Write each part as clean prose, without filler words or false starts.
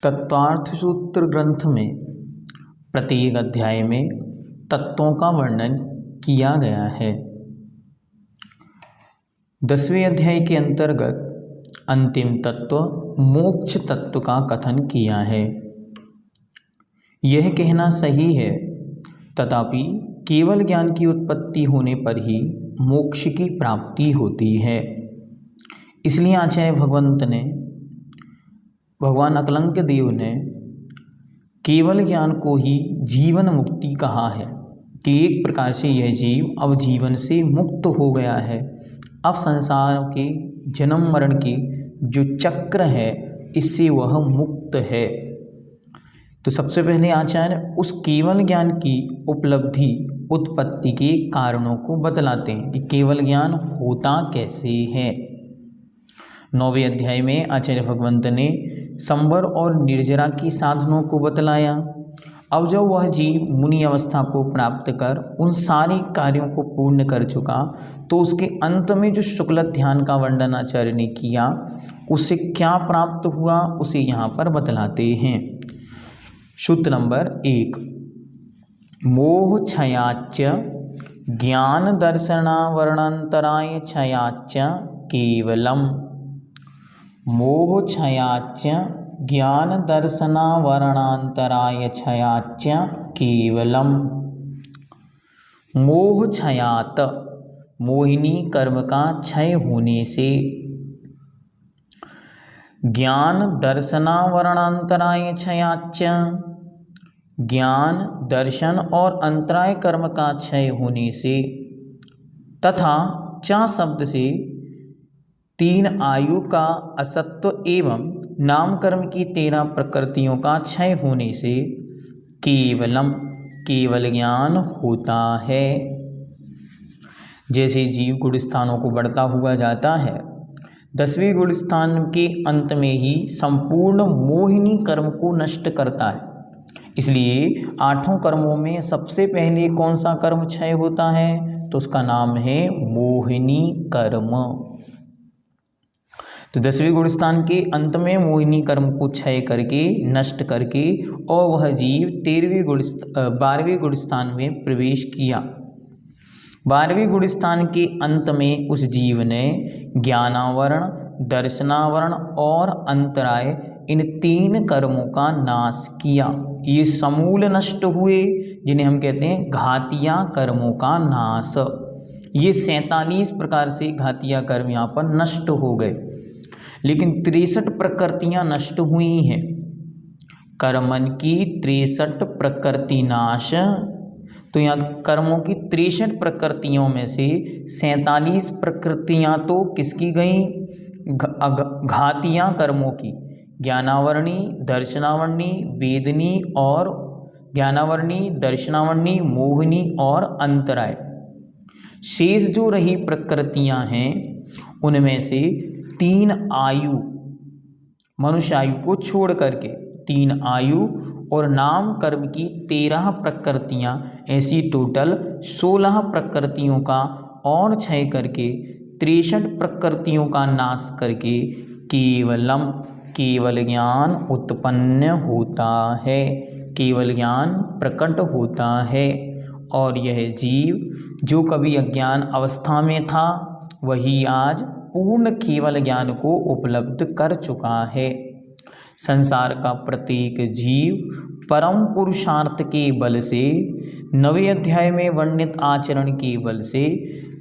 तत्वार्थ सूत्र ग्रंथ में प्रत्येक अध्याय में तत्वों का वर्णन किया गया है। 10वें अध्याय के अंतर्गत अंतिम तत्व मोक्ष तत्व का कथन किया है। यह कहना सही है, तथापि केवल ज्ञान की उत्पत्ति होने पर ही मोक्ष की प्राप्ति होती है। इसलिए आचार्य भगवान अकलंक देव ने केवल ज्ञान को ही जीवन मुक्ति कहा है कि एक प्रकार से यह जीव अब जीवन से मुक्त हो गया है। अब संसार के जन्म मरण के जो चक्र है इससे वह मुक्त है। तो सबसे पहले आचार्य उस केवल ज्ञान की उपलब्धि उत्पत्ति के कारणों को बतलाते हैं कि केवल ज्ञान होता कैसे है। 9वें अध्याय में आचार्य भगवंत ने संवर और निर्जरा की साधनों को बतलाया। अब जब वह जीव मुनि अवस्था को प्राप्त कर उन सारी कार्यों को पूर्ण कर चुका तो उसके अंत में जो शुक्ल ध्यान का वर्णन आचार्य ने किया उससे क्या प्राप्त हुआ उसे यहाँ पर बतलाते हैं। सूत्र नंबर 1, मोह क्षयाच्च ज्ञान दर्शनावरणांतराय क्षयाच्च केवलम। मोह क्षयाच्च ज्ञान दर्शनावरणांतराय क्षयाच्च केवलम। मोह क्षयात मोहिनी कर्म का क्षय होने से, ज्ञान दर्शनावरणांतराय क्षयाच्च ज्ञान दर्शन और अंतराय कर्म का क्षय होने से, तथा च शब्द से 3 आयु का असत्व एवं नाम कर्म की 13 प्रकृतियों का क्षय होने से केवलम केवल ज्ञान होता है। जैसे जीव गुण स्थानों को बढ़ता हुआ जाता है, 10वें गुण स्थान के अंत में ही संपूर्ण मोहिनी कर्म को नष्ट करता है। इसलिए 8 कर्मों में सबसे पहले कौन सा कर्म क्षय होता है तो उसका नाम है मोहिनी कर्म। तो 10वें गुण स्थान के अंत में मोहिनी कर्म को क्षय करके नष्ट करके और वह जीव 12वें गुण स्थान में प्रवेश किया। 12वें गुण स्थान के अंत में उस जीव ने ज्ञानावरण, दर्शनावरण और अंतराय इन 3 कर्मों का नाश किया। ये समूल नष्ट हुए, जिन्हें हम कहते हैं घातिया कर्मों का नाश। ये 47 प्रकार से घातिया कर्म यहाँ पर नष्ट हो गए, लेकिन 63 प्रकृतियां नष्ट हुई हैं। कर्मन की 63 प्रकृति नाश, तो यहाँ कर्मों की 63 प्रकृतियों में से 47 प्रकृतियां तो किसकी गई, घातियां कर्मों की, ज्ञानावरणी, दर्शनावरणी, वेदनी और ज्ञानावरणी, दर्शनावरणी, मोहिनी और अंतराय। शेष जो रही प्रकृतियां हैं उनमें से 3 आयु, मनुष्य आयु को छोड़ करके 3 आयु और नाम कर्म की 13 प्रकृतियां, ऐसी टोटल 16 प्रकृतियों का और क्षय करके 63 प्रकृतियों का नाश करके केवलम केवल ज्ञान उत्पन्न होता है, केवल ज्ञान प्रकट होता है। और यह जीव जो कभी अज्ञान अवस्था में था वही आज पूर्ण केवल ज्ञान को उपलब्ध कर चुका है। संसार का प्रत्येक जीव परम पुरुषार्थ के बल से 9वें अध्याय में वर्णित आचरण के बल से,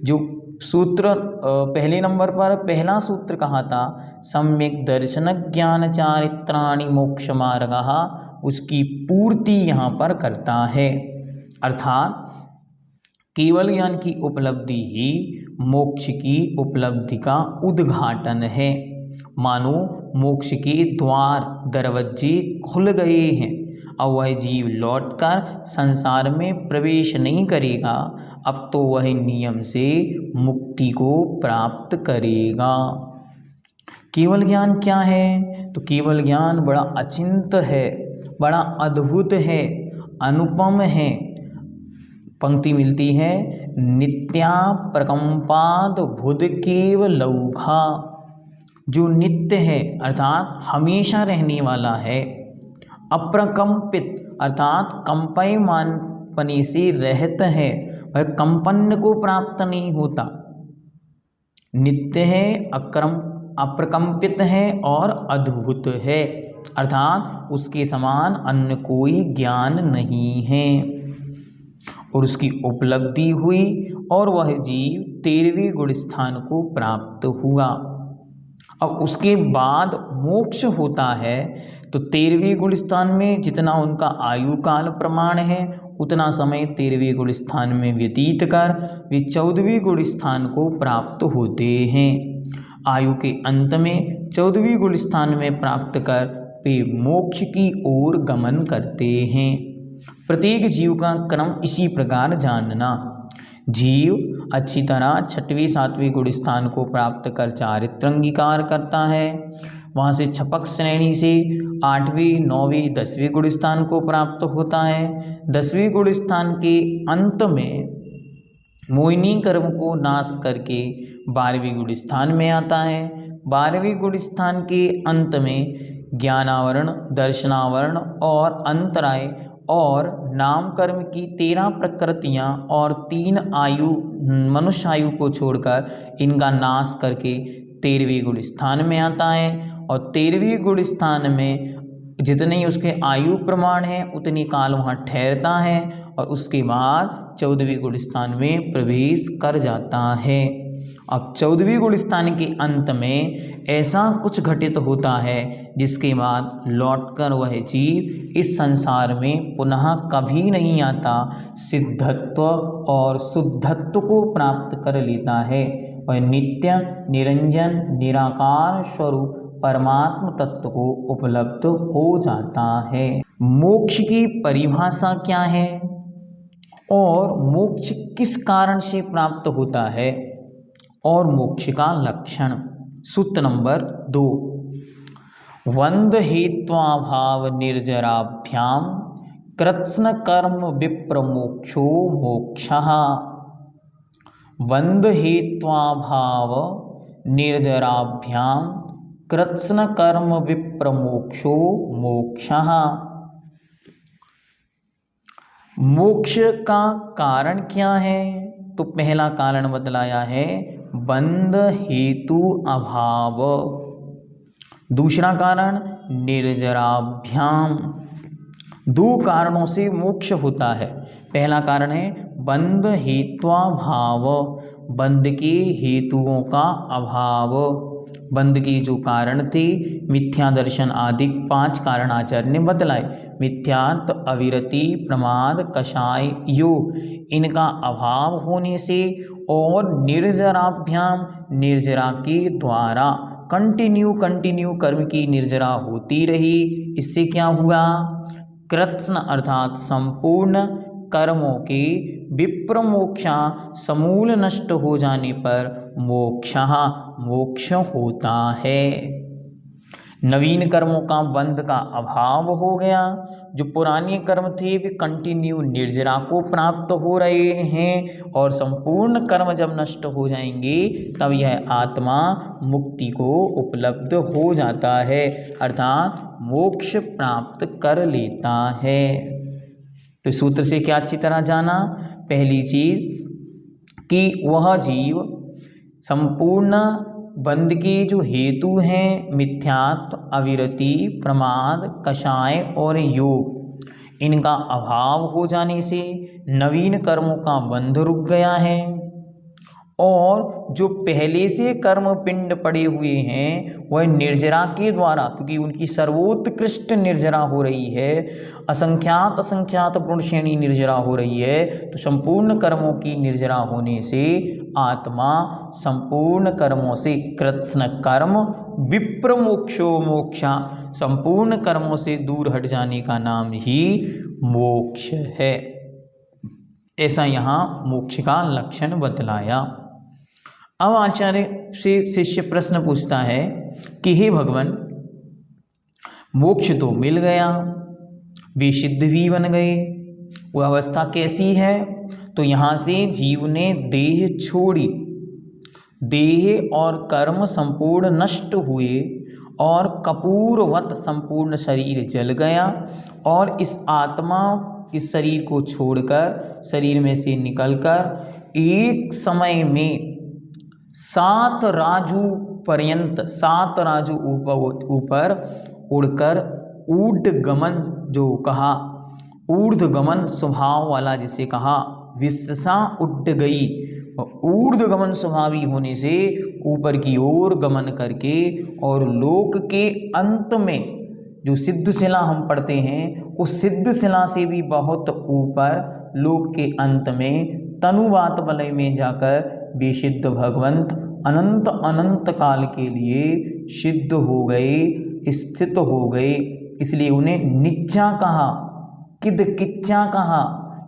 जो सूत्र पहले नंबर पर पहला सूत्र कहा था सम्यक दर्शन ज्ञान चारित्राणि मोक्ष मार्गः, उसकी पूर्ति यहाँ पर करता है। अर्थात केवल ज्ञान की उपलब्धि ही मोक्ष की उपलब्धि का उद्घाटन है। मानो मोक्ष के द्वार दरवाजे खुल गए हैं। अब वह जीव लौटकर संसार में प्रवेश नहीं करेगा, अब तो वह नियम से मुक्ति को प्राप्त करेगा। केवल ज्ञान क्या है तो केवल ज्ञान बड़ा अचिंत्य है, बड़ा अद्भुत है, अनुपम है। पंक्ति मिलती है, नित्या प्रकंपाद बुध केवलौघा, जो नित्य है अर्थात हमेशा रहने वाला है, अप्रकंपित अर्थात कंपायमान पने से रहित है, वह कंपन को प्राप्त नहीं होता। नित्य है, अप्रकंपित है और अद्भुत है, अर्थात उसके समान अन्य कोई ज्ञान नहीं है। और उसकी उपलब्धि हुई और वह जीव 13वें गुण स्थान को प्राप्त हुआ। अब उसके बाद मोक्ष होता है, तो 13वें गुण स्थान में जितना उनका आयु काल प्रमाण है उतना समय 13वें गुण स्थान में व्यतीत कर वे 14वें गुण स्थान को प्राप्त होते हैं। आयु के अंत में 14वें गुण स्थान में प्राप्त कर वे मोक्ष की ओर गमन करते हैं। प्रत्येक जीव का क्रम इसी प्रकार जानना। जीव अच्छी तरह 6वें 7वें गुण स्थान को प्राप्त कर चारित्र अंगीकार करता है। वहाँ से छपक श्रेणी से 8वें 9वें 10वें गुण स्थान को प्राप्त होता है। 10वें गुण स्थान के अंत में मोहिनी कर्म को नाश करके 12वें गुण स्थान में आता है। 12वें गुण स्थान के अंत में ज्ञानावरण, दर्शनावरण और अंतराय और नाम कर्म की 13 प्रकृतियाँ और 3 आयु मनुष्य आयु को छोड़कर इनका नाश करके 13वें गुण स्थान में आता है। और 13वें गुण स्थान में जितने ही उसके आयु प्रमाण है उतनी काल वहाँ ठहरता है और उसके बाद 14वें गुण स्थान में प्रवेश कर जाता है। अब 14वें गुण स्थान के अंत में ऐसा कुछ घटित होता है जिसके बाद लौटकर वह जीव इस संसार में पुनः कभी नहीं आता, सिद्धत्व और शुद्धत्व को प्राप्त कर लेता है। वह नित्य निरंजन निराकार स्वरूप परमात्म तत्व को उपलब्ध हो जाता है। मोक्ष की परिभाषा क्या है और मोक्ष किस कारण से प्राप्त होता है और मोक्ष का लक्षण। सूत्र नंबर 2, वंद हेत्वाभाव निर्जराभ्याम कृत्स्न कर्म विप्रमोक्षो मोक्षः। वंद हेत्वाभाव निर्जराभ्याम कृत्स्न कर्म विप्रमोक्षो मोक्षः। मोक्ष का कारण क्या है? तो पहला कारण बतलाया है बंध हेतु अभाव। दूसरा कारण निर्जराभ्याम। 2 कारणों से मोक्ष होता है। पहला कारण है बंध हेत्वाभाव, बंध के हेतुओं का अभाव। बंध के जो कारण थे मिथ्या दर्शन आदि 5 कारण आचार्य ने बतलाए। मिथ्यात्व, अविरति, प्रमाद, कषाय, योग, इनका अभाव होने से और निर्जराभ्याम, निर्जरा के द्वारा कंटिन्यू कर्म की निर्जरा होती रही। इससे क्या हुआ? कृत्स्न अर्थात संपूर्ण कर्मों के विप्रमोक्षा समूल नष्ट हो जाने पर मोक्ष होता है। नवीन कर्मों का बंध का अभाव हो गया। जो पुराने कर्म थे वे कंटिन्यू निर्जरा को प्राप्त हो रहे हैं और संपूर्ण कर्म जब नष्ट हो जाएंगे तब यह आत्मा मुक्ति को उपलब्ध हो जाता है, अर्थात मोक्ष प्राप्त कर लेता है। तो सूत्र से क्या अच्छी तरह जाना? पहली चीज कि वह जीव संपूर्ण बंध के जो हेतु हैं मिथ्यात्व, अविरति, प्रमाद, कषाय और योग, इनका अभाव हो जाने से नवीन कर्मों का बंध रुक गया है और जो पहले से कर्म पिंड पड़े हुए हैं वह निर्जरा के द्वारा, क्योंकि उनकी सर्वोत्कृष्ट निर्जरा हो रही है, असंख्यात गुण श्रेणी निर्जरा हो रही है, तो संपूर्ण कर्मों की निर्जरा होने से आत्मा संपूर्ण कर्मों से कृत्स्न कर्म विप्रमोक्षो मोक्षा, संपूर्ण कर्मों से दूर हट जाने का नाम ही मोक्ष है। ऐसा यहाँ मोक्ष का लक्षण बतलाया। अब आचार्य से शिष्य प्रश्न पूछता है कि हे भगवान, मोक्ष तो मिल गया, वे सिद्ध भी बन गए, वह अवस्था कैसी है? तो यहाँ से जीव ने देह छोड़ी, देह और कर्म संपूर्ण नष्ट हुए और कपूरवत संपूर्ण शरीर जल गया और इस आत्मा इस शरीर को छोड़कर शरीर में से निकलकर एक समय में 7 राजू पर्यंत 7 राजू ऊपर उड़कर ऊर्ध्वगमन जो कहा, ऊर्ध्वगमन स्वभाव वाला जिसे कहा, विश्सा उड़ गई। ऊर्ध्वगमन स्वभावी होने से ऊपर की ओर गमन करके और लोक के अंत में जो सिद्ध शिला हम पढ़ते हैं उस सिद्ध शिला से भी बहुत ऊपर लोक के अंत में तनुवात वलय में जाकर वे सिद्ध भगवंत अनंत अनंत काल के लिए सिद्ध हो गए, स्थित हो गए। इसलिए उन्हें नित्या कहा, किद किच्चा कहा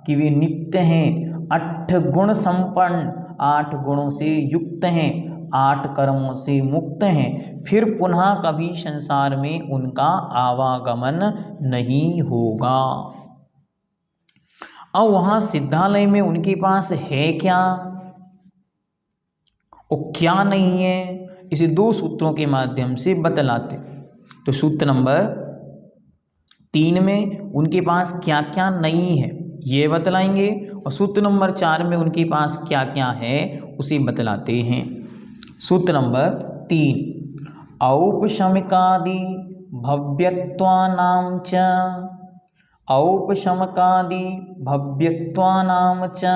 कि वे नित्य हैं, 8 गुण संपन्न, 8 गुणों से युक्त हैं, 8 कर्मों से मुक्त हैं, फिर पुनः कभी संसार में उनका आवागमन नहीं होगा। अब वहाँ सिद्धालय में उनके पास है क्या और क्या नहीं है, इसे 2 सूत्रों के माध्यम से बतलाते। तो सूत्र नंबर 3 में उनके पास क्या क्या नहीं है ये बतलाएंगे और सूत्र नंबर 4 में उनके पास क्या क्या है उसे बतलाते हैं। सूत्र नंबर 3, औपशमिकादि भव्यत्वानां च, औपशमकादि भव्यत्वानां च,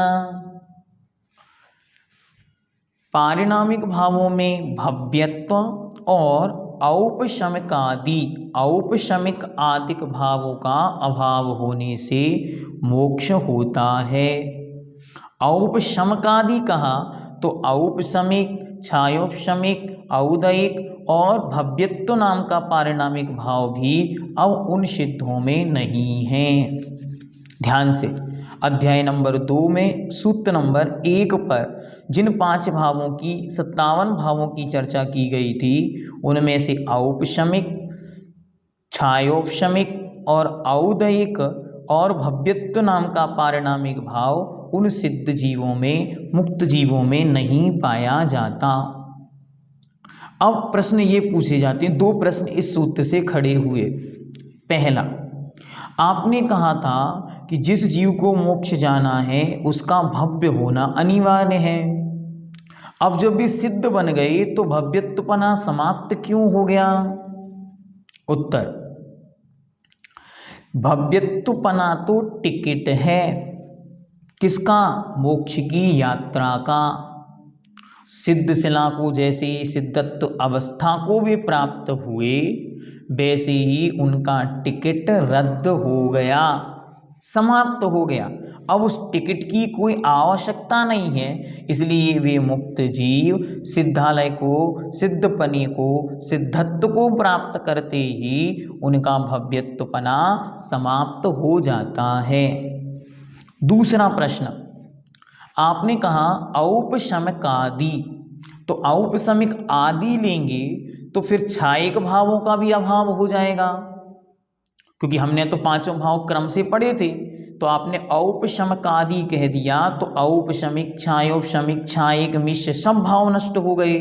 पारिणामिक भावों में भव्यत्व और औपशमिकादि औपशमिक आदिक भावों का अभाव होने से मोक्ष होता है। औपशमकादि कहा तो औपशमिक, छायोपशमिक, औदयिक और भव्यत्व नाम का पारिणामिक भाव भी अब उन सिद्धों में नहीं है। ध्यान से अध्याय नंबर 2 में सूत्र नंबर 1 पर जिन 5 भावों की 57 भावों की चर्चा की गई थी उनमें से औपशमिक, छायोपशमिक और औदयिक और भव्यत्व नाम का पारिणामिक भाव उन सिद्ध जीवों में, मुक्त जीवों में नहीं पाया जाता। अब प्रश्न ये पूछे जाते हैं, 2 प्रश्न इस सूत्र से खड़े हुए। पहला, आपने कहा था कि जिस जीव को मोक्ष जाना है उसका भव्य होना अनिवार्य है। अब जब भी सिद्ध बन गए तो भव्यत्वपना समाप्त क्यों हो गया? उत्तर, भव्यत्वपना तो टिकट है। किसका? मोक्ष की यात्रा का। सिद्ध शिला को जैसे ही सिद्धत्व अवस्था को भी प्राप्त हुए वैसे ही उनका टिकट रद्द हो गया, समाप्त हो गया। अब उस टिकट की कोई आवश्यकता नहीं है, इसलिए वे मुक्त जीव सिद्धालय को, सिद्धपने को, सिद्धत्व को प्राप्त करते ही उनका भव्यत्वपना समाप्त हो जाता है। दूसरा प्रश्न, आपने कहा औपशमिक आदि, तो औपशमिक आदि लेंगे तो फिर छायिक भावों का भी अभाव हो जाएगा, क्योंकि हमने तो 5 भाव क्रम से पढ़े थे। तो आपने औपशमिक आदि कह दिया तो औपशमिक, छायोपशमिक, छायिक, मिश्र सब भाव नष्ट हो गए।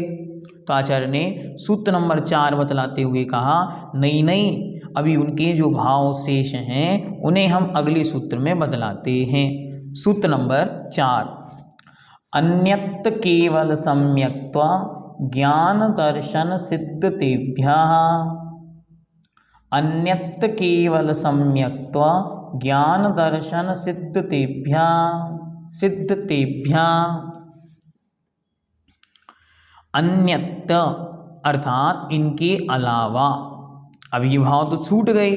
तो आचार्य ने सूत्र नंबर 4 बतलाते हुए कहा नहीं नहीं, अभी उनके जो भाव शेष हैं उन्हें हम अगले सूत्र में बतलाते हैं। सूत्र नंबर 4, अन्यत् केवल सम्यक्त्वा ज्ञान दर्शन सिद्धतेभ्यः, अन्यत् केवल सम्यक्त्वा ज्ञान दर्शन सिद्धतेभ्यः। अन्यत् अर्थात इनके अलावा, अब ये भाव तो छूट गए,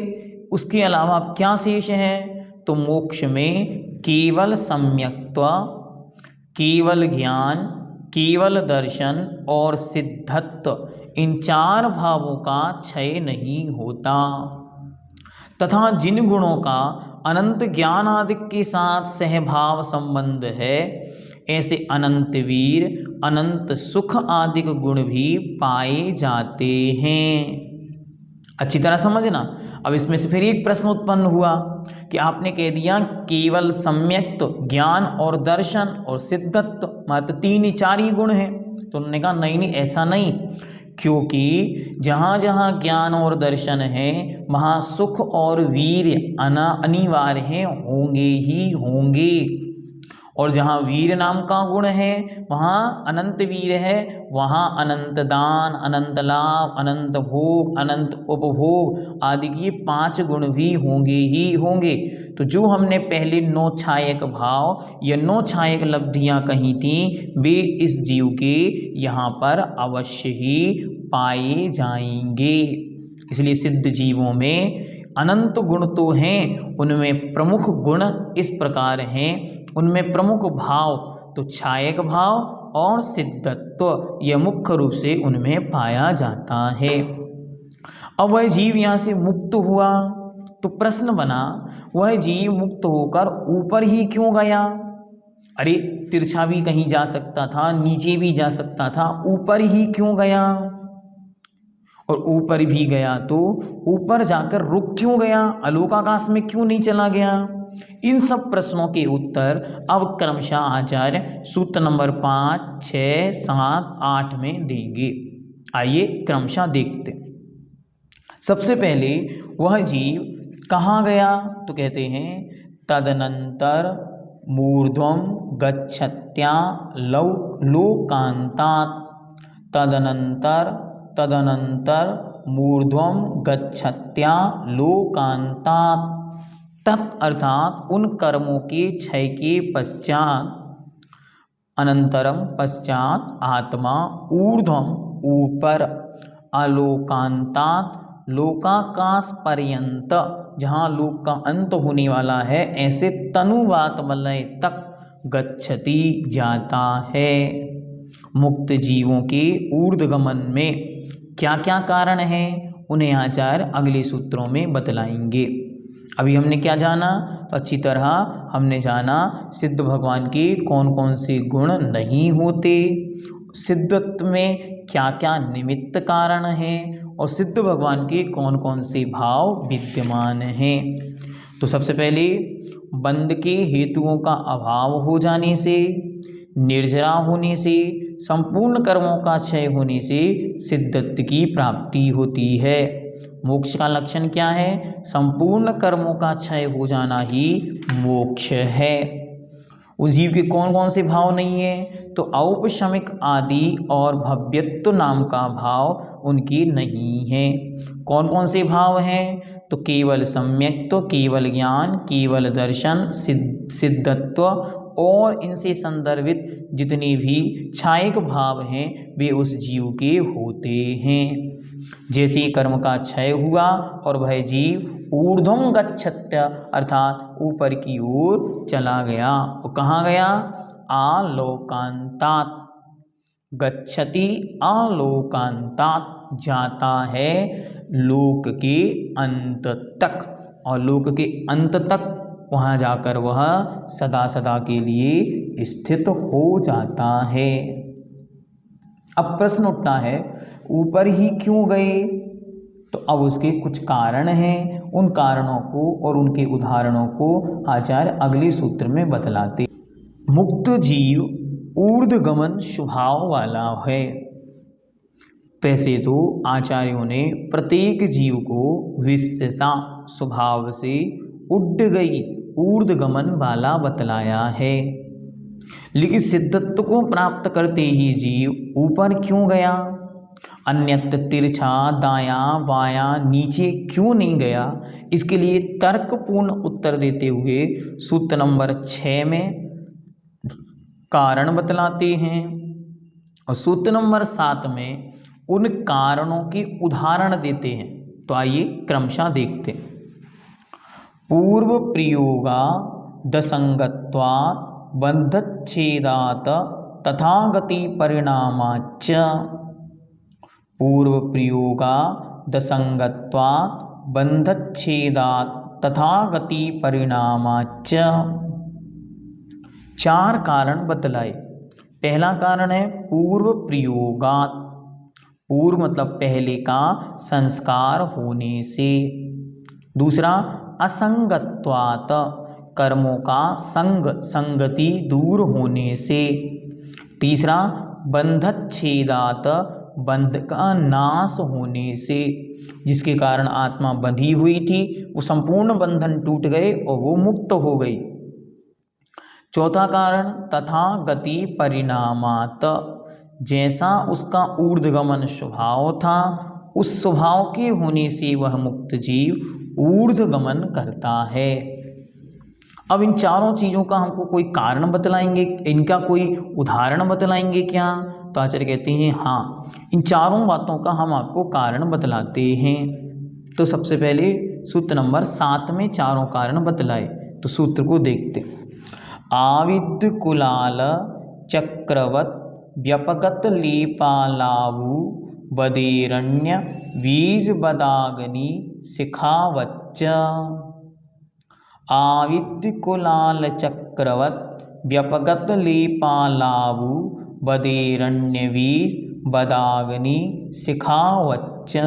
उसके अलावा अब क्या शेष है? तो मोक्ष में केवल सम्यक्त्वा, केवल ज्ञान, केवल दर्शन और सिद्धत्व, इन 4 भावों का क्षय नहीं होता तथा जिन गुणों का अनंत ज्ञान आदि के साथ सहभाव संबंध है, ऐसे अनंत वीर, अनंत सुख आदि गुण भी पाए जाते हैं। अच्छी तरह समझना। अब इसमें से फिर एक प्रश्न उत्पन्न हुआ कि आपने कह दिया केवल सम्यक्त्व, ज्ञान और दर्शन और सिद्धत्व मात्र 3 ही 4 ही गुण हैं। तो उन्होंने कहा नहीं नहीं, ऐसा नहीं, क्योंकि जहाँ जहाँ ज्ञान और दर्शन है वहाँ सुख और वीर्य अनिवार्य हैं, होंगे ही होंगे। और जहाँ वीर नाम का गुण है वहाँ अनंत वीर है, वहाँ अनंत दान, अनंत लाभ, अनंत भोग, अनंत उपभोग आदि के 5 गुण भी होंगे ही होंगे। तो जो हमने पहले 9 छायक भाव या 9 छायक लब्धियाँ कही थी वे इस जीव के यहाँ पर अवश्य ही पाए जाएंगे। इसलिए सिद्ध जीवों में अनंत गुण तो हैं, उनमें प्रमुख गुण इस प्रकार हैं, उनमें प्रमुख भाव तो छायक भाव और सिद्धत्व यह मुख्य रूप से उनमें पाया जाता है। अब वह जीव यहाँ से मुक्त हुआ तो प्रश्न बना, वह जीव मुक्त होकर ऊपर ही क्यों गया? अरे तिरछा भी कहीं जा सकता था, नीचे भी जा सकता था, ऊपर ही क्यों गया? और ऊपर भी गया तो ऊपर जाकर रुक क्यों गया? आलोकाकाश में क्यों नहीं चला गया? इन सब प्रश्नों के उत्तर अब क्रमशः आचार्य सूत्र नंबर 5, 6, 7, 8 में देंगे। आइए क्रमशः देखते। सबसे पहले वह जीव कहाँ गया? तो कहते हैं तदनंतर मूर्ध्वं गच्छत्या लोकान्तात्। तदनंतर मूर्ध्वं गच्छत्या लोकान्तात्। तत् अर्थात उन कर्मों के क्षय के पश्चात, अनंतरम पश्चात आत्मा ऊर्ध्वम ऊपर, आलोकान्तात् लोकाकाश पर्यंत जहाँ लोक का अंत होने वाला है ऐसे तनुवात वलय तक गच्छति जाता है। मुक्त जीवों के ऊर्ध्वगमन में क्या क्या कारण हैं उन्हें आचार्य अगले सूत्रों में बतलाएंगे। अभी हमने क्या जाना? तो अच्छी तरह हमने जाना सिद्ध भगवान के कौन कौन से गुण नहीं होते, सिद्धत्व में क्या क्या निमित्त कारण हैं और सिद्ध भगवान के कौन कौन से भाव विद्यमान हैं। तो सबसे पहले बंध के हेतुओं का अभाव हो जाने से, निर्जरा होने से, संपूर्ण कर्मों का क्षय होने से सिद्धत्व की प्राप्ति होती है। मोक्ष का लक्षण क्या है? संपूर्ण कर्मों का क्षय हो जाना ही मोक्ष है। उस जीव के कौन कौन से भाव नहीं है? तो औपशमिक आदि और भव्यत्व नाम का भाव उनकी नहीं है। कौन कौन से भाव हैं? तो केवल सम्यक्त्व, केवल ज्ञान, केवल दर्शन, सिद्धत्व और इनसे संदर्भित जितने भी छायक भाव हैं वे उस जीव के होते हैं। जैसे ही कर्म का क्षय हुआ और वह जीव ऊर्ध्वं गच्छत्य अर्थात ऊपर की ओर चला गया। वो कहाँ गया? आलोकान्तात्। गच्छति आलोकान्तात् जाता है लोक के अंत तक, और लोक के अंत तक वहाँ जाकर वह सदा सदा के लिए स्थित हो जाता है। अब प्रश्न उठता है ऊपर ही क्यों गए? तो अब उसके कुछ कारण हैं, उन कारणों को और उनके उदाहरणों को आचार्य अगले सूत्र में बतलाते। मुक्त जीव ऊर्ध्वगमन स्वभाव वाला है। वैसे तो आचार्यों ने प्रत्येक जीव को विशेषा स्वभाव से उड्ड गई ऊर्ध्वगमन वाला बतलाया है, लेकिन सिद्धत्व को प्राप्त करते ही जीव ऊपर क्यों गया? अन्यत्र तिरछा दायां बायां नीचे क्यों नहीं गया? इसके लिए तर्कपूर्ण उत्तर देते हुए सूत्र नंबर 6 में कारण बतलाते हैं और सूत्र नंबर 7 में उन कारणों के उदाहरण देते हैं। तो आइए क्रमशः देखते हैं। पूर्व प्रयोगा दसंगत्वात् बंधच्छेदात् तथागति परिणामाच्च। पूर्व प्रयोगा दसंगत्वात् बंधच्छेदात् तथागति परिणामाच्च। 4 कारण बतलाए। पहला कारण है पूर्व प्रयोगात्। पूर्व मतलब पहले का संस्कार होने से। दूसरा असंगत्वात् कर्मों का संगति दूर होने से। तीसरा बंधच्छेदात् बंध का नाश होने से, जिसके कारण आत्मा बंधी हुई थी वो संपूर्ण बंधन टूट गए और वो मुक्त हो गई। चौथा कारण तथा गति परिणामात, जैसा उसका ऊर्ध्वगमन स्वभाव था उस स्वभाव के होने से वह मुक्त जीव ऊर्ध्वगमन करता है। अब इन चारों चीज़ों का हमको कोई कारण बतलाएंगे, इनका कोई उदाहरण बतलाएंगे क्या? तो आचार्य कहते हैं हाँ, इन चारों बातों का हम आपको कारण बतलाते हैं। तो सबसे पहले सूत्र नंबर 7 में चारों कारण बतलाए, तो सूत्र को देखते। आविद्य कुलाल चक्रवत व्यपगत लेपालावु बदेरण्य बीज बदागनी शिखावच्च। आविद्य कुलाल चक्रवत व्यपगत लेपालावु बदेरण्य बीज बदागनी शिखावच्च।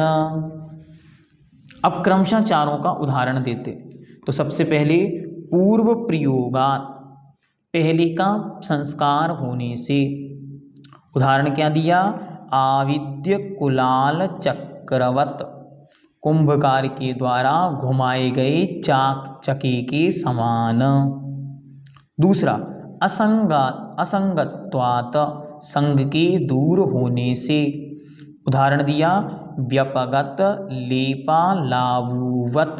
अब क्रमशः चारों का उदाहरण देते। तो सबसे पहले पूर्व प्रयोगात, पहले का संस्कार होने से। उदाहरण क्या दिया? आविद्य कुलाल चक्रवत, कुंभकार के द्वारा घुमाए गए चाक चके के समान। दूसरा असंगत्वात, संग के दूर होने से। उदाहरण दिया व्यपगत लेपालावुवत,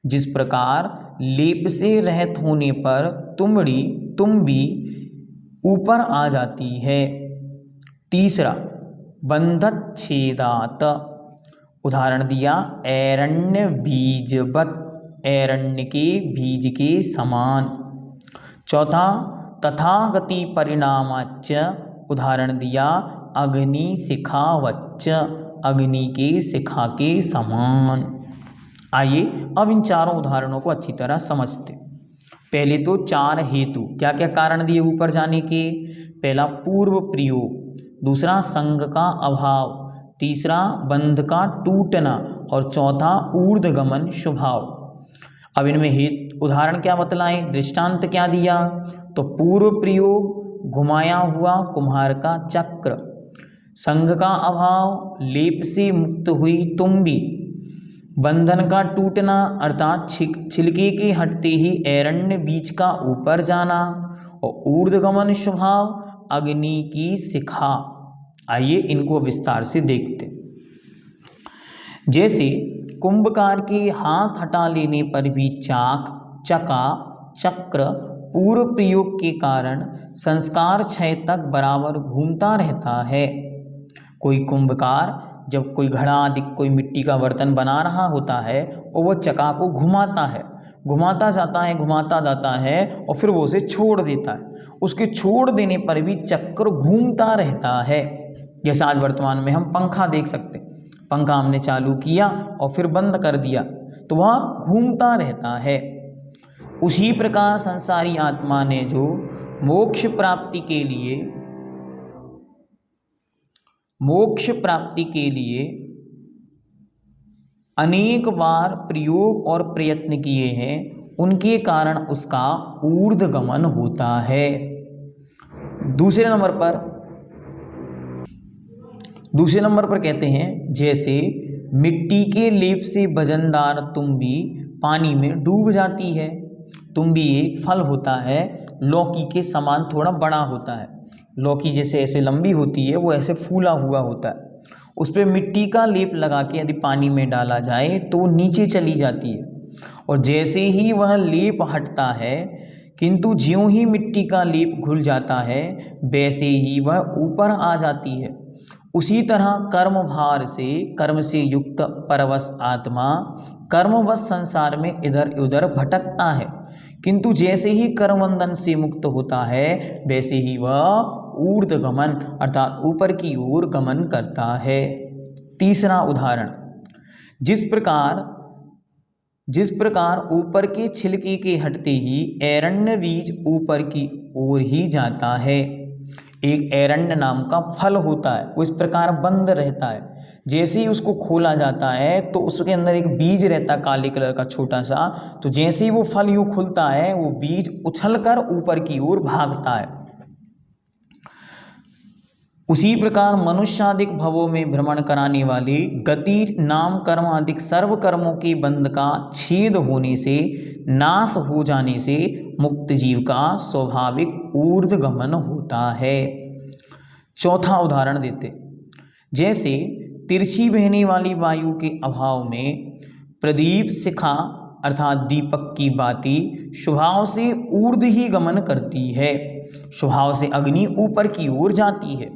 जिस प्रकार लेप से रहित होने पर तुम भी ऊपर आ जाती है। तीसरा बंधच्छेदात, उदाहरण दिया ऐरण्य बीजवत, ऐरण्य के बीज के समान। चौथा तथागति परिणामाच्च, उदाहरण दिया अग्नि शिखावच्च, अग्नि के शिखा के समान। आइए अब इन चारों उदाहरणों को अच्छी तरह समझते। पहले तो चार हेतु, क्या क्या कारण दिए ऊपर जाने के? पहला पूर्व प्रयोग, दूसरा संग का अभाव, तीसरा बंध का टूटना और चौथा ऊर्ध्वगमन स्वभाव। अब इनमें हेतु उदाहरण क्या बतलाएं, दृष्टांत क्या दिया? तो पूर्व प्रयोग घुमाया हुआ कुम्हार का चक्र, संग का अभाव लेप से मुक्त हुई तुम्बी, बंधन का टूटना अर्थात छिलके के हटते ही ऐरण्य बीज का ऊपर जाना और ऊर्ध्वगमन स्वभाव अग्नि की शिखा। आइए इनको विस्तार से देखते। जैसे कुंभकार के हाथ हटा लेने पर भी चका चक्र पूर्व प्रयोग के कारण संस्कार क्षय तक बराबर घूमता रहता है। कोई कुंभकार जब कोई घड़ा आदि कोई मिट्टी का बर्तन बना रहा होता है और वो चका को घुमाता है, घुमाता जाता है और फिर वो उसे छोड़ देता है। उसके छोड़ देने पर भी चक्र घूमता रहता है। जैसे आज वर्तमान में हम पंखा देख सकते हैं, पंखा हमने चालू किया और फिर बंद कर दिया तो वह घूमता रहता है। उसी प्रकार संसारी आत्मा ने जो मोक्ष प्राप्ति के लिए अनेक बार प्रयोग और प्रयत्न किए हैं, उनके कारण उसका ऊर्ध्वगमन होता है। दूसरे नंबर पर कहते हैं, जैसे मिट्टी के लेप से वजनदार तुम्बी पानी में डूब जाती है। तुम्बी एक फल होता है, लौकी के समान थोड़ा बड़ा होता है। लौकी जैसे ऐसे लंबी होती है, वो ऐसे फूला हुआ होता है। उस पर मिट्टी का लेप लगा के यदि पानी में डाला जाए तो वो नीचे चली जाती है और जैसे ही वह लेप हटता है, किंतु ज्यों ही मिट्टी का लेप घुल जाता है वैसे ही वह ऊपर आ जाती है। उसी तरह कर्म भार से कर्म से युक्त परवश आत्मा कर्मवश संसार में इधर उधर भटकता है, किंतु जैसे ही कर्मबंधन से मुक्त होता है वैसे ही वह ऊर्ध्वगमन अर्थात ऊपर की ओर गमन करता है। तीसरा उदाहरण, जिस प्रकार ऊपर के छिलके के हटते ही ऐरण्य बीज ऊपर की ओर ही जाता है। एक ऐरण्य नाम का फल होता है, वो इस प्रकार बंद रहता है। जैसे ही उसको खोला जाता है तो उसके अंदर एक बीज रहता है काले कलर का छोटा सा, तो जैसे ही वो फल यूँ खुलता है वो बीज उछलकर ऊपर की ओर भागता है। उसी प्रकार मनुष्यादिक भवों में भ्रमण कराने वाले गति नाम कर्म आदि सर्व कर्मों के बंध का छेद होने से, नाश हो जाने से मुक्त जीव का स्वाभाविक ऊर्ध्वगमन होता है। चौथा उदाहरण देते, जैसे तिरछी बहने वाली वायु के अभाव में प्रदीप शिखा अर्थात दीपक की बाती स्वभाव से ऊर्ध्व ही गमन करती है, स्वभाव से अग्नि ऊपर की ओर जाती है।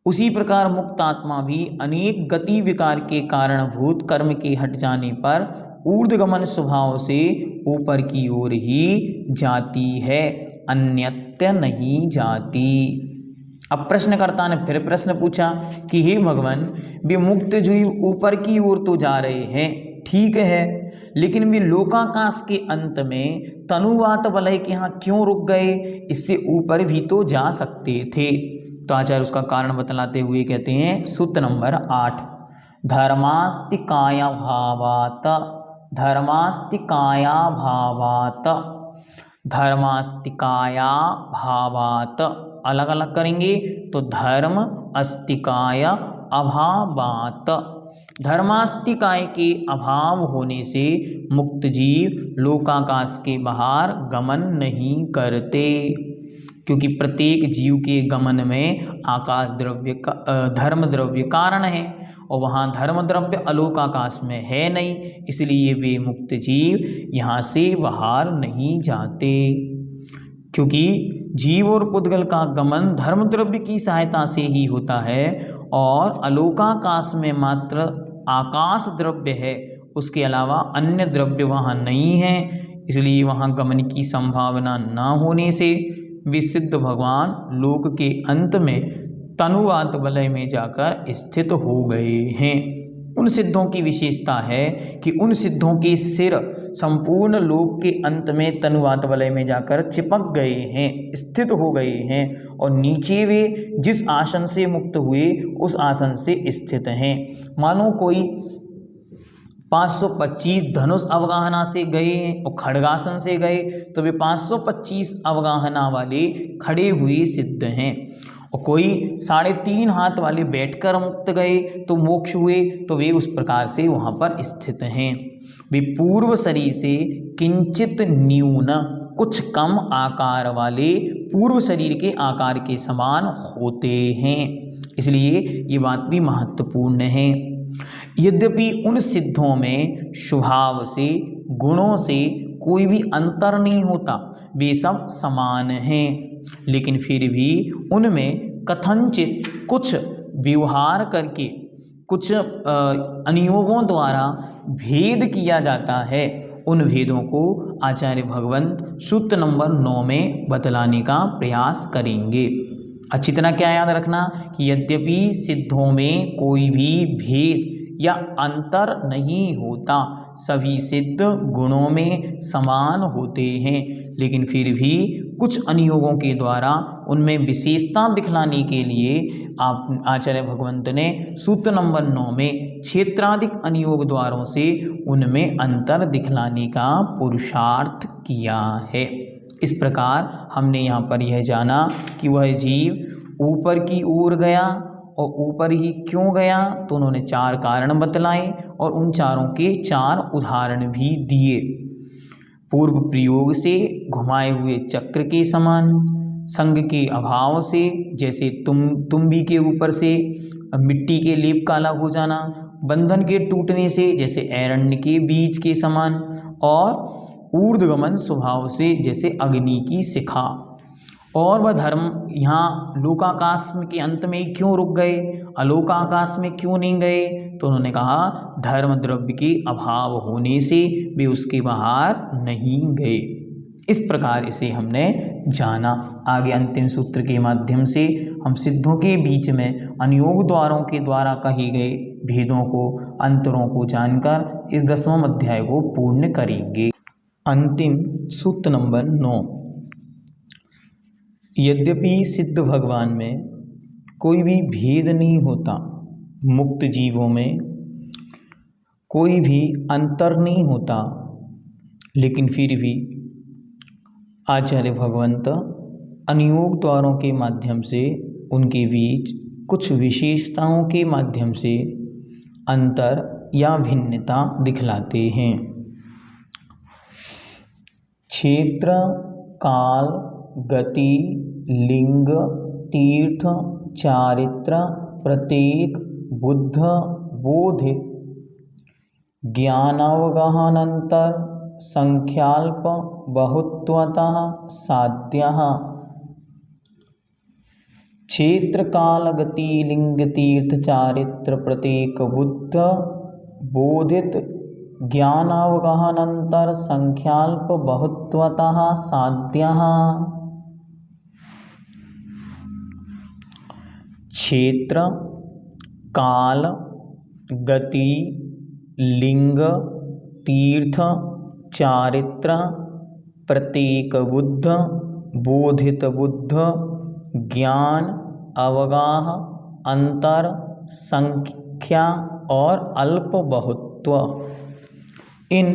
उसी प्रकार मुक्त आत्मा भी अनेक गति विकार के कारणभूत कर्म के हट जाने पर ऊर्ध्वगमन स्वभाव से ऊपर की ओर ही जाती है, अन्यत्र नहीं जाती। अब प्रश्नकर्ता ने फिर प्रश्न पूछा कि हे भगवान, वे मुक्त जीव ऊपर की ओर तो जा रहे हैं, ठीक है, लेकिन वे लोकाकाश के अंत में तनुवात वलय के यहाँ क्यों रुक गए? इससे ऊपर भी तो जा सकते थे। तो आचार्य उसका कारण बतलाते हुए कहते हैं, सूत्र नंबर 8, धर्मास्तिकाया भावात, धर्मास्तिकाया भावात, धर्मास्तिकाया भावात अलग अलग करेंगे तो धर्म अस्तिकाय अभावात, धर्मास्तिकाय के अभाव होने से मुक्त जीव लोकाकाश के बाहर गमन नहीं करते, क्योंकि प्रत्येक जीव के गमन में आकाश द्रव्य का धर्म द्रव्य कारण है और वहाँ धर्म द्रव्य अलोकाकाश में है नहीं, इसलिए वे मुक्त जीव यहाँ से बाहर नहीं जाते। क्योंकि जीव और पुद्गल का गमन धर्म द्रव्य की सहायता से ही होता है और अलोकाकाश में मात्र आकाश द्रव्य है, उसके अलावा अन्य द्रव्य वहाँ नहीं है, इसलिए वहाँ गमन की संभावना न होने से वे सिद्ध भगवान लोक के अंत में तनुवात वलय में जाकर स्थित हो गए हैं। उन सिद्धों की विशेषता है कि उन सिद्धों के सिर संपूर्ण लोक के अंत में तनुवात वलय में जाकर चिपक गए हैं, स्थित हो गए हैं, और नीचे वे जिस आसन से मुक्त हुए उस आसन से स्थित हैं। मानो कोई 525 धनुष अवगाहना से गए और खड्गासन से गए तो वे 525 अवगाहना वाले खड़े हुए सिद्ध हैं, और कोई 3.5 हाथ वाले बैठकर मुक्त गए तो मोक्ष हुए, तो वे उस प्रकार से वहाँ पर स्थित हैं। वे पूर्व शरीर से किंचित न्यून कुछ कम आकार वाले पूर्व शरीर के आकार के समान होते हैं, इसलिए ये बात भी महत्वपूर्ण है। यद्यपि उन सिद्धों में स्वभाव से गुणों से कोई भी अंतर नहीं होता, वे सब समान हैं, लेकिन फिर भी उनमें कथनचित कुछ व्यवहार करके कुछ अनियोगों द्वारा भेद किया जाता है। उन भेदों को आचार्य भगवंत सूत्र नंबर 9 में बतलाने का प्रयास करेंगे। अच्छी तरह क्या याद रखना कि यद्यपि सिद्धों में कोई भी भेद या अंतर नहीं होता, सभी सिद्ध गुणों में समान होते हैं, लेकिन फिर भी कुछ अनियोगों के द्वारा उनमें विशेषता दिखलाने के लिए आप आचार्य भगवंत ने सूत्र नंबर 9 में क्षेत्राधिक अनियोग द्वारों से उनमें अंतर दिखलाने का पुरुषार्थ किया है। इस प्रकार हमने यहाँ पर यह जाना कि वह जीव ऊपर की ओर गया, और ऊपर ही क्यों गया, तो उन्होंने 4 कारण बतलाए और उन चारों के 4 उदाहरण भी दिए। पूर्व प्रयोग से घुमाए हुए चक्र के समान, संग के अभाव से जैसे तुम्बी के ऊपर से मिट्टी के लेप काला हो जाना, बंधन के टूटने से जैसे ऐरण्य के बीज के समान, और ऊर्ध्वगमन स्वभाव से जैसे अग्नि की शिखा। और वह धर्म यहाँ लोकाकाश के अंत में क्यों रुक गए, अलोकाकाश में क्यों नहीं गए, तो उन्होंने कहा धर्म द्रव्य के अभाव होने से वे उसके बाहर नहीं गए। इस प्रकार इसे हमने जाना। आगे अंतिम सूत्र के माध्यम से हम सिद्धों के बीच में अनियोग द्वारों के द्वारा कहे गए भेदों को, अंतरों को जानकर इस 10वां अध्याय को पूर्ण करेंगे। अंतिम सूत्र नंबर 9, यद्यपि सिद्ध भगवान में कोई भी भेद नहीं होता, मुक्त जीवों में कोई भी अंतर नहीं होता, लेकिन फिर भी आचार्य भगवंत अनियोग द्वारों के माध्यम से उनके बीच कुछ विशेषताओं के माध्यम से अंतर या भिन्नता दिखलाते हैं। क्षेत्र, काल, गति, लिंग, तीर्थ, चारित्र, प्रतीक, बुद्ध, बोधित, ज्ञानावगाहनांतर, संख्याल्प, बहुत्वतः, साध्यः। क्षेत्र, काल, गति, लिंग, तीर्थ, चारित्र, प्रतीक, बुद्ध, बोधित, ज्ञानावगाहनांतर, संख्याल्प, बहुत्वतः, साध्यः। क्षेत्र, काल, गति, लिंग, तीर्थ, चारित्र, प्रतीक, बुद्ध, बोधित, बुद्ध, ज्ञान, अवगाह, अंतर, संख्या और अल्प बहुत्व, इन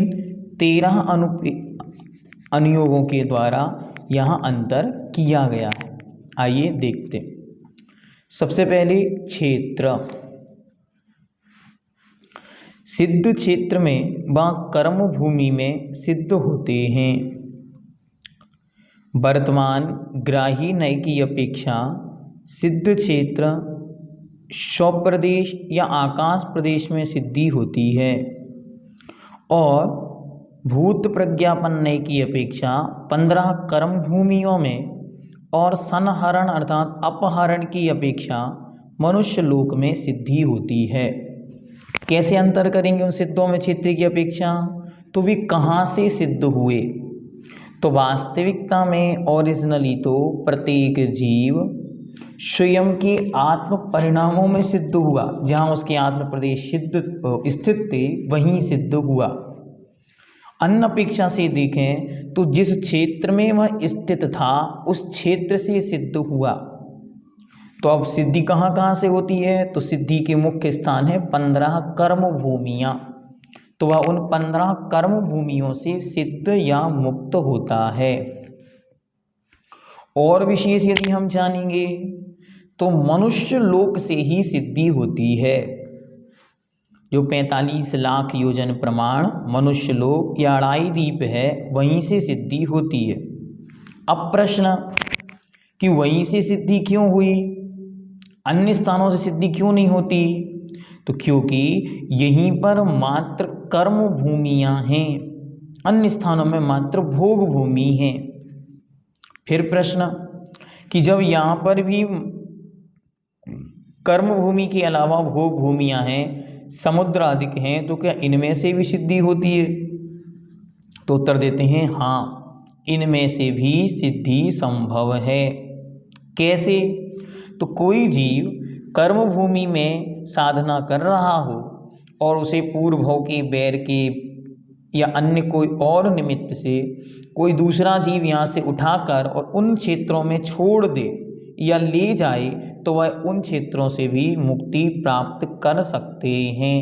13 अनुयोगों के द्वारा यहाँ अंतर किया गया है। आइए देखते हैं। सबसे पहले क्षेत्र। सिद्ध क्षेत्र में व कर्म भूमि में सिद्ध होते हैं। वर्तमान ग्राही नय की अपेक्षा सिद्ध क्षेत्र स्वप्रदेश या आकाश प्रदेश में सिद्धि होती है और भूत प्रज्ञापन नय की अपेक्षा 15 कर्म भूमियों में और संहरण अर्थात अपहरण की अपेक्षा मनुष्य लोक में सिद्धि होती है। कैसे अंतर करेंगे उन सिद्धों में क्षेत्र की अपेक्षा? तो वे कहाँ से सिद्ध हुए? तो वास्तविकता में ओरिजिनली तो प्रत्येक जीव स्वयं के आत्म परिणामों में सिद्ध हुआ। जहाँ उसके आत्म प्रदेश स्थित थे वहीं सिद्ध हुआ। अन्य अपेक्षा से देखें तो जिस क्षेत्र में वह स्थित था उस क्षेत्र से सिद्ध हुआ। तो अब सिद्धि कहाँ कहाँ से होती है? तो सिद्धि के मुख्य स्थान है 15 कर्म भूमियाँ। तो वह उन 15 कर्म भूमियों से सिद्ध या मुक्त होता है। और विशेष यदि हम जानेंगे तो मनुष्य लोक से ही सिद्धि होती है। जो 45 लाख योजन प्रमाण मनुष्य लोक या अड़ाई द्वीप है वहीं से सिद्धि होती है। अब प्रश्न कि वहीं से सिद्धि क्यों हुई, अन्य स्थानों से सिद्धि क्यों नहीं होती? तो क्योंकि यहीं पर मात्र कर्म भूमियां हैं, अन्य स्थानों में मात्र भोग भूमि है। फिर प्रश्न कि जब यहाँ पर भी कर्म भूमि के अलावा भोग भूमियां हैं, समुद्र अधिक हैं, तो क्या इनमें से भी सिद्धि होती है? तो उत्तर देते हैं हाँ, इनमें से भी सिद्धि संभव है। कैसे? तो कोई जीव कर्म भूमि में साधना कर रहा हो और उसे पूर्व भव के बैर के या अन्य कोई और निमित्त से कोई दूसरा जीव यहाँ से उठाकर और उन क्षेत्रों में छोड़ दे या ले जाए तो वह उन क्षेत्रों से भी मुक्ति प्राप्त कर सकते हैं।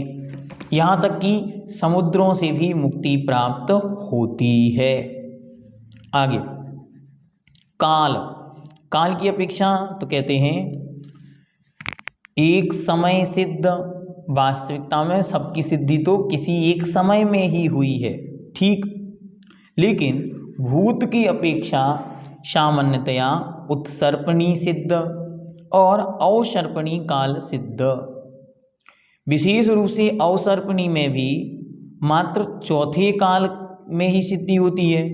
यहाँ तक कि समुद्रों से भी मुक्ति प्राप्त होती है। आगे काल। काल की अपेक्षा तो कहते हैं एक समय सिद्ध। वास्तविकता में सबकी सिद्धि तो किसी एक समय में ही हुई है, ठीक, लेकिन भूत की अपेक्षा सामान्यतया उत्सर्पणी सिद्ध और अवसर्पणी काल सिद्ध। विशेष रूप से अवसर्पणी में भी मात्र चौथे काल में ही सिद्धि होती है।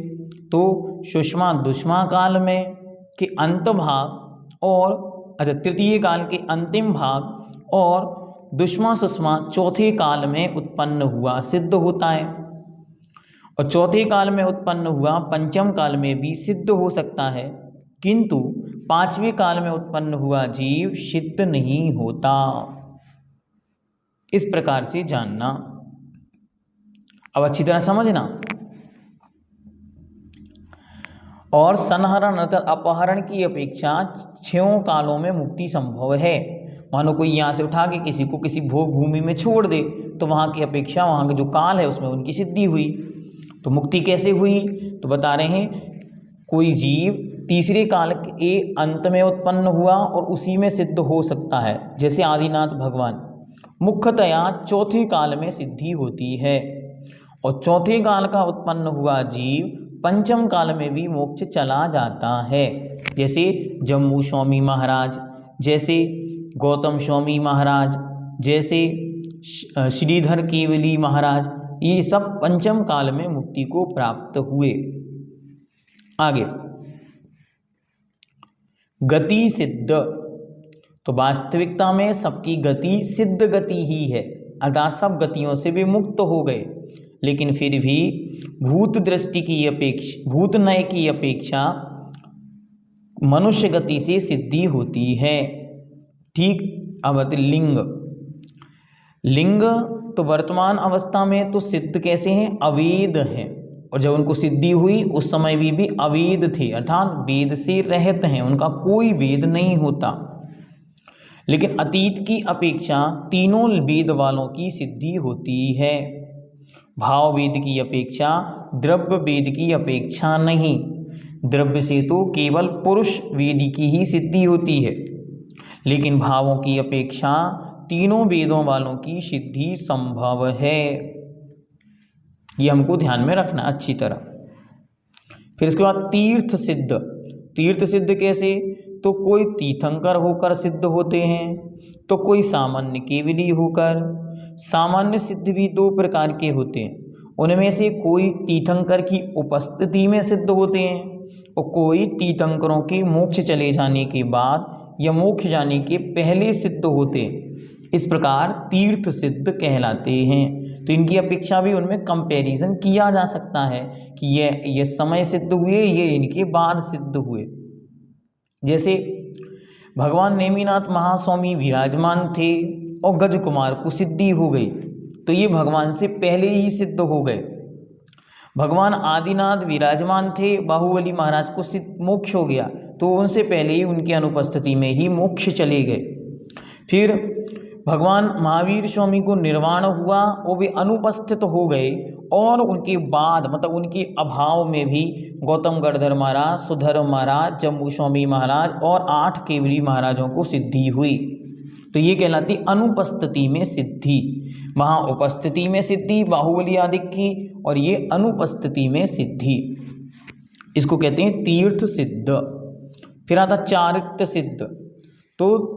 तो सुषमा दुष्मा काल में के अंत भाग और तृतीय काल के अंतिम भाग और दुष्मा सुषमा चौथे काल में उत्पन्न हुआ सिद्ध होता है। और चौथे काल में उत्पन्न हुआ पंचम काल में भी सिद्ध हो सकता है, किंतु पांचवें काल में उत्पन्न हुआ जीव सिद्ध नहीं होता। इस प्रकार से जानना। अब अच्छी तरह समझना। और संहरण अर्थात अपहरण की अपेक्षा 6 कालों में मुक्ति संभव है। मानो कोई यहाँ से उठा के किसी को किसी भोग भूमि में छोड़ दे तो वहाँ की अपेक्षा वहाँ का जो काल है उसमें उनकी सिद्धि हुई। तो मुक्ति कैसे हुई? तो बता रहे हैं कोई जीव तीसरे काल के अंत में उत्पन्न हुआ और उसी में सिद्ध हो सकता है, जैसे आदिनाथ भगवान। मुख्यतया चौथे काल में सिद्धि होती है और चौथे काल का उत्पन्न हुआ जीव पंचम काल में भी मोक्ष चला जाता है, जैसे जम्मू स्वामी महाराज, जैसे गौतम स्वामी महाराज, जैसे श्रीधर केवली महाराज, ये सब पंचम काल में मुक्ति को प्राप्त हुए। आगे गति सिद्ध, तो वास्तविकता में सबकी गति सिद्ध गति ही है, अर्थात सब गतियों से भी मुक्त हो गए, लेकिन फिर भी भूत दृष्टि की अपेक्षा, भूत नय की अपेक्षा मनुष्य गति से सिद्धि होती है। ठीक। अब लिंग, लिंग तो वर्तमान अवस्था में तो सिद्ध कैसे हैं, अवेद हैं, और जब उनको सिद्धि हुई उस समय भी अवेद थे, अर्थात वेद से रहित हैं, उनका कोई वेद नहीं होता। लेकिन अतीत की अपेक्षा तीनों वेद वालों की सिद्धि होती है, भाव वेद की अपेक्षा, द्रव्य वेद की अपेक्षा नहीं। द्रव्य से तो केवल पुरुष वेद की ही सिद्धि होती है, लेकिन भावों की अपेक्षा तीनों वेदों वालों की सिद्धि संभव है, ये हमको ध्यान में रखना अच्छी तरह। फिर इसके बाद तीर्थ सिद्ध, तीर्थ सिद्ध कैसे, तो कोई तीर्थंकर होकर सिद्ध होते हैं, तो कोई सामान्य केवली होकर। सामान्य सिद्ध भी दो प्रकार के होते हैं, उनमें से कोई तीर्थंकर की उपस्थिति में सिद्ध होते हैं और कोई तीर्थंकरों के मोक्ष चले जाने के बाद या मोक्ष जाने के पहले सिद्ध होते हैं। इस प्रकार तीर्थ सिद्ध कहलाते हैं। तो इनकी अपेक्षा भी उनमें कंपैरिजन किया जा सकता है कि ये समय सिद्ध हुए, ये इनके बाद सिद्ध हुए। जैसे भगवान नेमिनाथ महास्वामी विराजमान थे और गज कुमार को सिद्धि हो गई, तो ये भगवान से पहले ही सिद्ध हो गए। भगवान आदिनाथ विराजमान थे, बाहुबली महाराज को मोक्ष हो गया, तो उनसे पहले ही उनकी अनुपस्थिति में ही मोक्ष चले गए। फिर भगवान महावीर स्वामी को निर्वाण हुआ, वो भी अनुपस्थित हो गए, और उनके बाद मतलब उनके अभाव में भी गौतम गढ़धर महाराज, सुधर महाराज, जम्मू स्वामी महाराज और 8 केवली महाराजों को सिद्धि हुई। तो ये कहलाती अनुपस्थिति में सिद्धि। वहाँ उपस्थिति में सिद्धि बाहुबली आदि की, और ये अनुपस्थिति में सिद्धि, इसको कहते हैं तीर्थ सिद्ध। फिर आता चारित्र सिद्ध, तो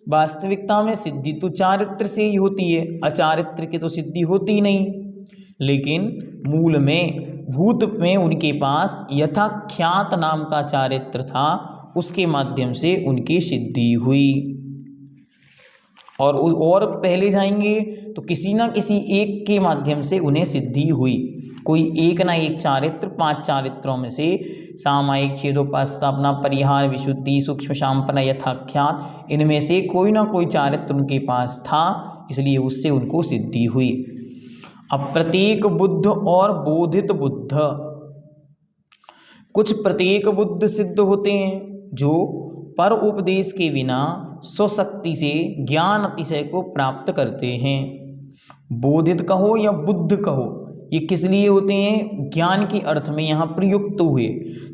वास्तविकता में सिद्धि तो चारित्र से ही होती है, अचारित्र की तो सिद्धि होती नहीं, लेकिन मूल में भूत में उनके पास यथाख्यात नाम का चारित्र था, उसके माध्यम से उनकी सिद्धि हुई। और पहले जाएंगे तो किसी ना किसी एक के माध्यम से उन्हें सिद्धि हुई, कोई एक ना एक चारित्र, 5 चारित्रों में से सामायिक, छेदोपासना, परिहार, विशुद्धि, सूक्ष्म शांपना, यथाख्यात, इनमें से कोई ना कोई चारित्र उनके पास था, इसलिए उससे उनको सिद्धि हुई। अब प्रत्येक बुद्ध और बोधित बुद्ध, कुछ प्रत्येक बुद्ध सिद्ध होते हैं जो पर उपदेश के बिना स्वशक्ति से ज्ञान अतिशय को प्राप्त करते हैं। बोधित कहो या बुद्ध कहो, ये किस लिए होते हैं, ज्ञान के अर्थ में यहाँ प्रयुक्त हुए।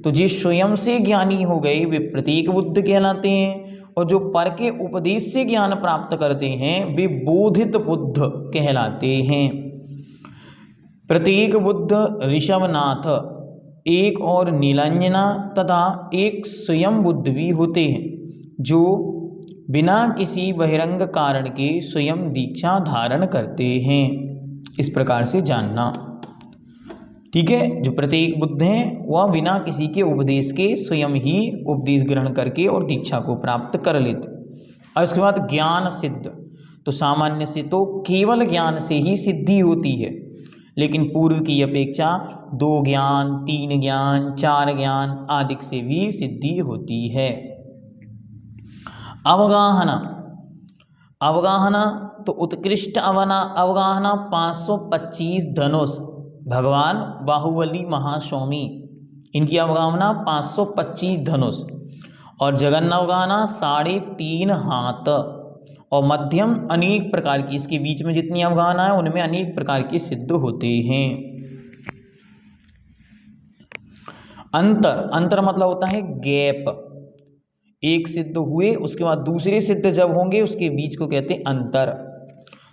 तो जिस स्वयं से ज्ञानी हो गए वे प्रत्येक बुद्ध कहलाते हैं, और जो पर के उपदेश से ज्ञान प्राप्त करते हैं वे बोधित बुद्ध कहलाते हैं। प्रत्येक बुद्ध ऋषभनाथ, एक और नीलांजना तथा एक स्वयं बुद्ध भी होते हैं, जो बिना किसी बहिरंग कारण के स्वयं दीक्षा धारण करते हैं। इस प्रकार से जानना, ठीक है। जो प्रत्येक बुद्ध हैं वह बिना किसी के उपदेश के स्वयं ही उपदेश ग्रहण करके और दीक्षा को प्राप्त कर लेते। और इसके बाद ज्ञान सिद्ध, तो सामान्य से तो केवल ज्ञान से ही सिद्धि होती है, लेकिन पूर्व की अपेक्षा 2 ज्ञान, 3 ज्ञान, 4 ज्ञान आदि से भी सिद्धि होती है। अवगाहना, अवगाहना तो उत्कृष्ट अवगाहना 525 धनुष, भगवान बाहुबली महास्वामी, इनकी अवगाहना 525 धनुष, और जगन अवगाहना 3.5 हाथ, और मध्यम अनेक प्रकार की, इसके बीच में जितनी अवगाहना है उनमें अनेक प्रकार के सिद्ध होते हैं। अंतर, अंतर मतलब होता है गैप। एक सिद्ध हुए उसके बाद दूसरे सिद्ध जब होंगे उसके बीच को कहते हैं अंतर।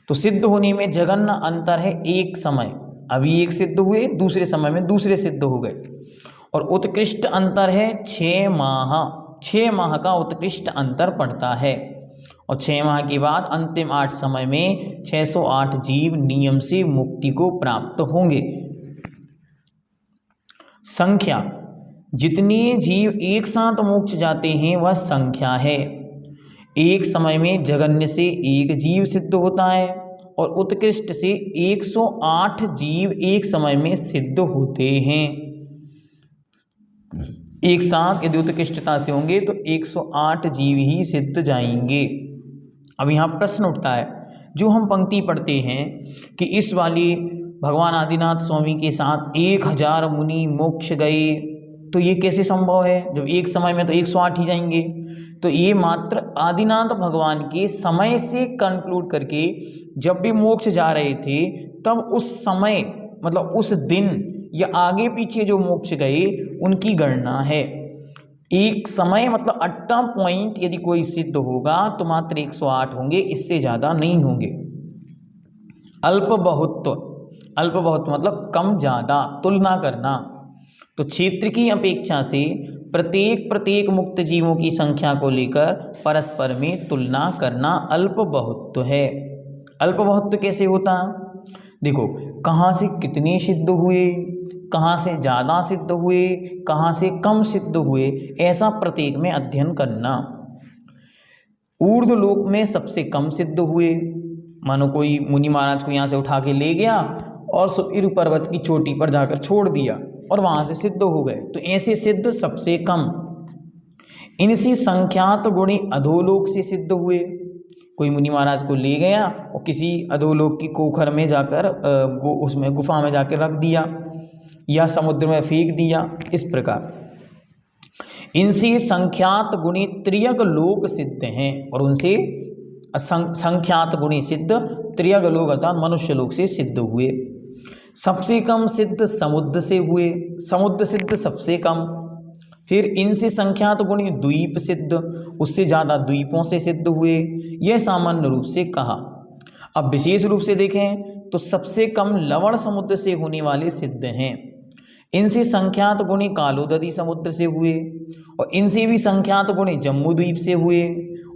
तो सिद्ध होने में जघन्य अंतर है एक समय, अभी एक सिद्ध हुए दूसरे समय में दूसरे सिद्ध हो गए। और उत्कृष्ट अंतर है 6 माह, 6 माह का उत्कृष्ट अंतर पड़ता है। और 6 माह के बाद अंतिम 8 समय में 608 जीव नियम से मुक्ति को प्राप्त होंगे। संख्या, जितने जीव एक साथ मोक्ष जाते हैं वह संख्या है। एक समय में जगन्य से एक जीव सिद्ध होता है और उत्कृष्ट से 108 जीव एक समय में सिद्ध होते हैं। एक साथ यदि उत्कृष्टता से होंगे तो 108 जीव ही सिद्ध जाएंगे। अब यहाँ प्रश्न उठता है, जो हम पंक्ति पढ़ते हैं कि इस वाली भगवान आदिनाथ स्वामी के साथ 1000 मुनि मोक्ष गए, तो ये कैसे संभव है? जब एक समय में तो 108 ही जाएंगे। तो ये मात्र आदिनाथ भगवान के समय से कंक्लूड करके जब भी मोक्ष जा रहे थे तब उस समय मतलब उस दिन या आगे पीछे जो मोक्ष गए उनकी गणना है। एक समय मतलब अट्टा पॉइंट यदि कोई सिद्ध होगा तो मात्र 108 होंगे, इससे ज़्यादा नहीं होंगे। अल्प बहुत्व, अल्प बहुत्व मतलब कम ज़्यादा, तुलना करना। तो क्षेत्र की अपेक्षा से प्रत्येक मुक्त जीवों की संख्या को लेकर परस्पर में तुलना करना अल्प बहुत्व है। अल्प बहुत्व कैसे होता? देखो, कहाँ से कितने सिद्ध हुए, कहाँ से ज़्यादा सिद्ध हुए, कहाँ से कम सिद्ध हुए, ऐसा प्रत्येक में अध्ययन करना। ऊर्ध्व लोक में सबसे कम सिद्ध हुए, मानो कोई मुनि महाराज को यहाँ से उठा के ले गया और सुमेरु पर्वत की चोटी पर जाकर छोड़ दिया और वहाँ से सिद्ध हो गए, तो ऐसे सिद्ध सबसे कम। इनसे संख्यात गुणी अधोलोक से सिद्ध हुए, कोई मुनि महाराज को ले गया और किसी अधोलोक की कोखर में जाकर उसमें गुफा में जाकर रख दिया या समुद्र में फेंक दिया, इस प्रकार। इनसे संख्यात गुणी त्रियग लोक सिद्ध हैं और उनसे संख्यात गुणी सिद्ध त्रियग लोक अर्थात मनुष्य लोक से सिद्ध हुए। सबसे कम सिद्ध समुद्र से हुए, समुद्र सिद्ध सबसे कम। फिर इनसे संख्यात गुणी द्वीप सिद्ध, उससे ज़्यादा द्वीपों से सिद्ध हुए, यह सामान्य रूप से कहा। अब विशेष रूप से देखें तो सबसे कम लवण समुद्र से होने वाले सिद्ध हैं। इनसे संख्यात गुणी कालोदरी समुद्र से हुए और इनसे भी संख्यात गुणी जम्मू द्वीप से हुए,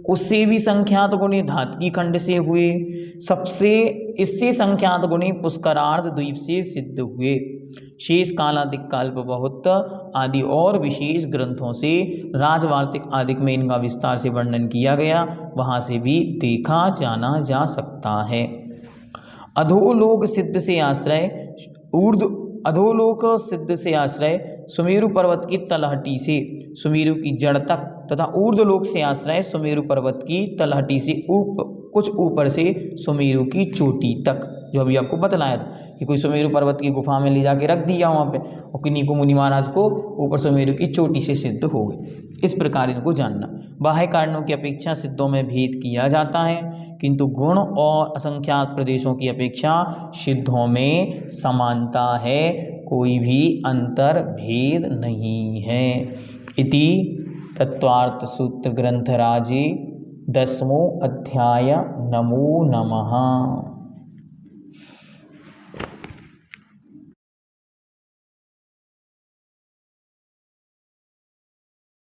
उससे भी संख्यात गुणी धातकी खंड से हुए, इससे संख्यात गुणी पुष्करार्ध द्वीप से सिद्ध हुए। शेष कालादिक कल्प बहुत आदि और विशेष ग्रंथों से राजवार्तिक आदि में इनका विस्तार से वर्णन किया गया, वहाँ से भी देखा जाना जा सकता है। अधोलोक सिद्ध से आश्रय अधोलोक सिद्ध से आश्रय सुमेरु पर्वत की तलहटी से सुमेरु की जड़ तक तथा ऊर्ध्वलोक से आश्रय सुमेरु पर्वत की तलहटी से कुछ ऊपर से सुमेरु की चोटी तक, जो अभी आपको बतलाया था कि कोई सुमेरु पर्वत की गुफा में ले जाके रख दिया वहाँ पे और किन्हीं को मुनि महाराज को ऊपर सुमेरु की चोटी से सिद्ध हो गए। इस प्रकार इनको जानना। बाह्य कारणों की अपेक्षा सिद्धों में भेद किया जाता है, किंतु गुण और असंख्यात प्रदेशों की अपेक्षा सिद्धों में समानता है, कोई भी अंतर भेद नहीं है। इति तत्वार्थ सूत्र ग्रंथराजे 10वां अध्याय। नमो नमः।